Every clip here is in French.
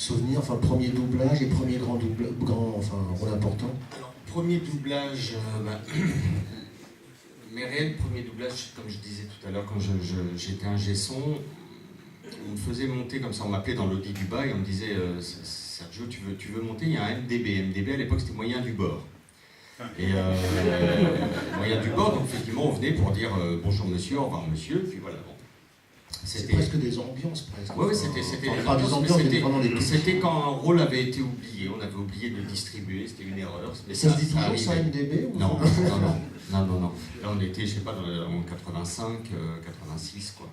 souvenir, enfin premier doublage et premier enfin rôle important? Alors, premier doublage, mes réels premiers doublages, comme je disais tout à l'heure, quand j'étais ingé son, on me faisait monter comme ça, on m'appelait dans l'Audi du bas et on me disait Sergio, tu veux monter? Il y a un MDB. MDB à l'époque c'était moyen du bord. Et moyen du bord, donc effectivement on venait pour dire bonjour monsieur, au revoir monsieur, puis voilà. Bon. C'était presque des ambiances, presque. Oui, c'était quand un rôle avait été oublié, on avait oublié de le distribuer, c'était une erreur. Mais ça se dit toujours ça, MDB ou non. Là on était, je sais pas, en 85, 86 quoi.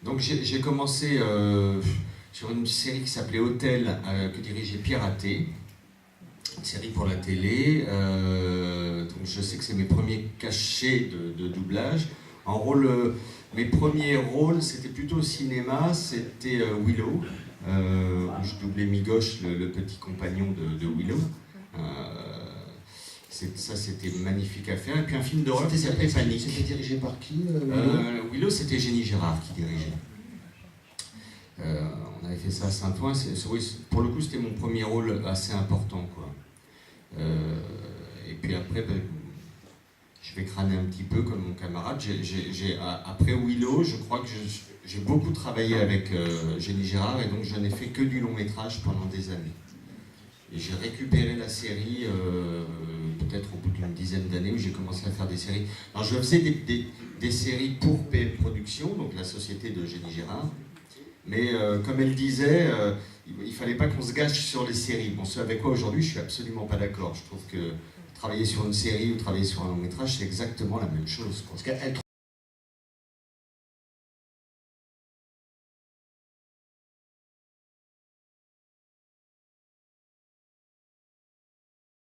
Donc j'ai commencé sur une série qui s'appelait Hôtel, que dirigeait Pierre Athé. Une série pour la télé, donc je sais que c'est mes premiers cachets de doublage. En rôle, mes premiers rôles, c'était plutôt au cinéma, c'était Willow, où je doublais Migoche, le petit compagnon de Willow. Ça, c'était magnifique à faire. Et puis un film d'horreur qui s'appelait Panique. C'était dirigé par qui Willow, c'était Jenny Gérard qui dirigeait. On avait fait ça à Saint-Ouen. Pour le coup, c'était mon premier rôle assez important, quoi. Et puis après, je vais crâner un petit peu comme mon camarade. Après Willow, je crois que j'ai beaucoup travaillé avec Jenny Gérard et donc je n'ai fait que du long métrage pendant des années. Et j'ai récupéré la série peut-être au bout d'une dizaine d'années où j'ai commencé à faire des séries. Alors je faisais des séries pour PM Productions, donc la société de Jenny Gérard. Mais comme elle disait, il ne fallait pas qu'on se gâche sur les séries. Bon, ce avec quoi aujourd'hui, je ne suis absolument pas d'accord. Je trouve que travailler sur une série ou travailler sur un long métrage, c'est exactement la même chose, quoi. Parce qu'elle